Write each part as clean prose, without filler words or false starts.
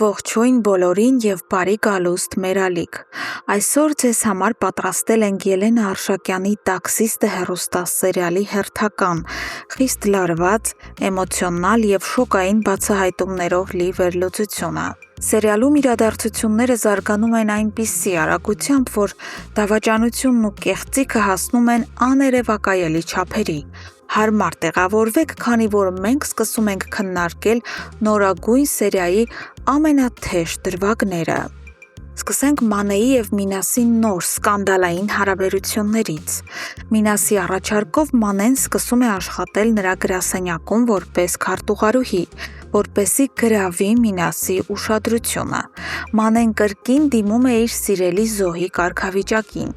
Ողջույն բոլորին եւ բարի գալուստ մեր ալիք։ Այսօր ձեզ համար պատրաստել ենք Ելենա Արշակյանի «Տաքսիստը» հեռուստասերիալի հերթական, խիստ լարված, էմոցիոնալ եւ շոկային բացահայտումներով լի վերլուծությունը։ Սերիալում իրադարձությունները զարգանում են այնպիսի արագությամբ, որ դավաճանությունն ու կեղծիքը հասնում են աներևակայելի չափերի։ Հարմար տեղավորվեք, քանի որ մենք սկսում ենք քննարկել նորագույն սերիայի ամենաթեժ դրվագները։ Սկսենք Մանեի եւ Մինասի նոր սկանդալային հարաբերություններից։ Մինասի առաջարկով Մանեն սկսում է աշխատել նրա գրասենյակում որպես քարտուղարուհի, որպեսզի գրավի Մինասի ուշադրությունը։ Մանեն կրկին դիմում է իր սիրելի Զոհի կարգավիճակին։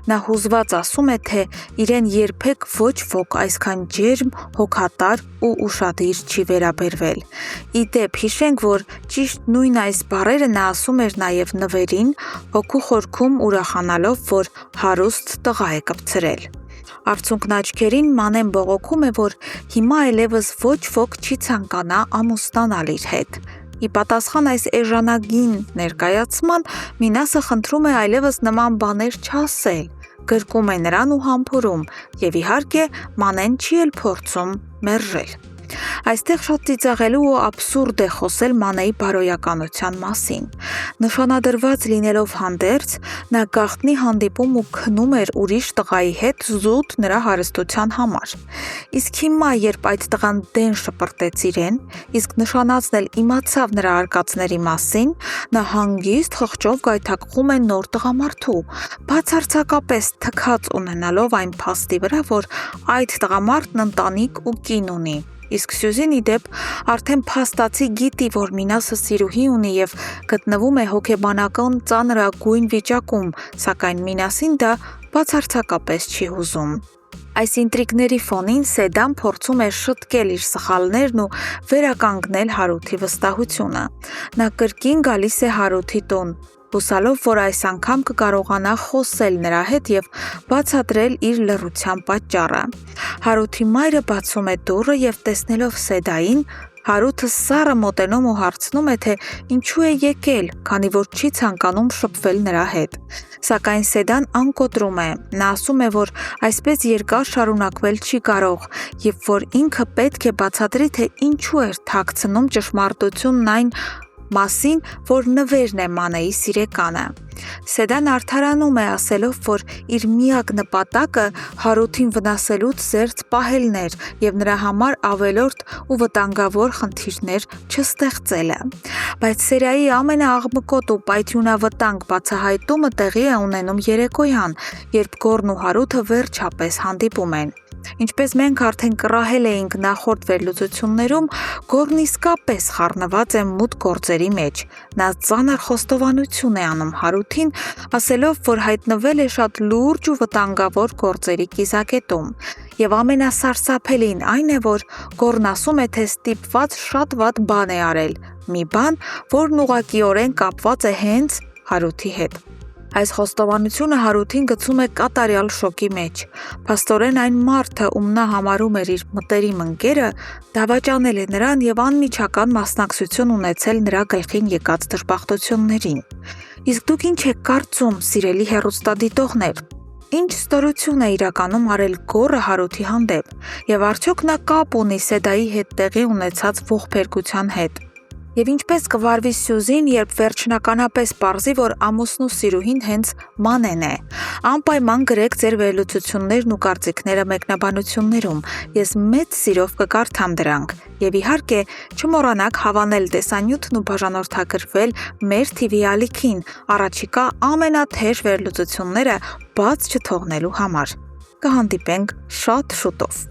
Նա հուզված ասում է, թե իրեն երբեք ոչ ոք այսքան ջերմ, հոգատար ու ուշադիր չի վերաբերվել։ Ի դեպ, հիշենք, որ ճիշտ նույն այս բառերը նա ասում էր նաև նվերին, հոգու խորքում ուրախանալով, որ հարուստ տղա է կպցրել։ Արցունքն աչքերին Մանեն բողոքում է, որ հիմա այլևս ոչ ոք չի ցանկանա ամուսնանալ իր հետ։ Ի պատասխան այս էժանագին ներկայացման, Մինասը խնդրում է այլևս նման բաներ չասել, գրկում է նրան ու համբուրում, եւ իհարկե Մանեն չի էլ փորձում մերժել։ Այստեղ շատ ծիծաղելու ու աբսուրդ է խոսել Մանեի բարոյականության մասին։ Նշանադրված լինելով հանդերձ, նա գաղտնի հանդիպում ու քնում էր ուրիշ տղայի հետ զուտ նրա հարստության համար։ Իսկ հիմա, երբ այդ տղան դեն շպրտեց իրեն, իսկ նշանածն էլ իմացավ նրա արկածների մասին, նա հանգիստ խղճով գայթակղում է նոր տղամարդու, բացարձակապես թքած ունենալով այն փաստի վրա, որ այդ տղամարդն ընտանիք ու կին ունի։ Իսկ Սյուզին ի դեպ արդեն փաստացի գիտի, որ Մինասը սիրուհի ունի եւ գտնվում է հոգեբանական ծանրագույն վիճակում, սակայն Մինասին դա բացարձակապես չի հուզում։ Այս ինտրիգների ֆոնին Սեդան փորձում է շտկել իր սխալներն ու վերականգնել Հարութի վստահությունը։ Նա կրկին գալիս է Հարութի տուն, հուսալով, որ այս անգամ կկարողանա խոսել նրա հետ եւ բացատրել իր լռության պատճառը։ Հարութի մայրը բացում է դուռը եւ տեսնելով Սեդային, Հարութը սառը մոտենում ու հարցնում է, թե ինչու է եկել, քանի որ չի ցանկանում շփվել նրա հետ։ Սակայն Սեդան անկոտրում է։ Նա ասում է, որ այսպես երկար շարունակվել չի կարող եւ որ ինքը պետք է բացատրի, թե ինչու էր թաքցնում ճշմարտությունն այն մասին, որ նվերն է Մանեի սիրեկանը։ Սեդան արդարանում է ասելով, որ իր միակ նպատակը Հարութին վնասելուց զերծ պահելն էր եւ նրա համար ավելորդ ու վտանգավոր խնդիրներ չստեղծելը։ Բայց սերիայի ամենաաղմկոտ ու պայթյունավտանգ բացահայտումը տեղի է ունենում երեկոյան, երբ Գոռն ու Հարութը վերջապես հանդիպում են։ Ինչպես մենք արդեն կռահել էինք նախորդ վերլուծություններում, Գոռն իսկապես խառնված է մութ գործերի մեջ։ Նա ծանր խոստովանություն է անում Հարութին, ասելով, որ հայտնվել է շատ լուրջ ու վտանգավոր գործերի կիզակետում։ Եվ ամենասարսափելին այն է, որ Գոռն ասում է, թե ստիպված շատ վատ բան է արել, մի բան, որն ուղղակիորեն կապված է հենց Հարութի հետ։ Այս խոստովանությունը Հարութին գցում է կատարյալ շոկի մեջ։ Փաստորեն այն մարդը, ում նա համարում էր իր մտերիմ ընկերը, դավաճանել է նրան եւ անմիջական մասնակցություն ունեցել նրա գլխին եկած դժբախտություններին։ Իսկ դուք ինչ եք կարծում, սիրելի հեռուստադիտողներ։ Ինչ ստորություն է իրականում արել Գոռը Հարութի հանդեպ, եւ արդյոք նա կապ ունի Սեդայի հետ տեղի ունեցած ողբերգության հետ։ Եվ ինչպես կվարվի Սյուզին, երբ վերջնականապես պարզի, որ ամուսնու սիրուհին հենց Մանեն է։ Անպայման գրեք ձեր վերլուծություններն ու կարծիքները մեկնաբանություններում։ Ես մեծ սիրով կկարդամ դրանք։ Եվ իհարկե, չմոռանաք հավանել տեսանյութն ու բաժանորդագրվել մեր TV ալիքին, առաջիկա ամենաթեժ վերլուծությունները բաց չթողնելու համար։ Կհանդիպենք շատ շուտով։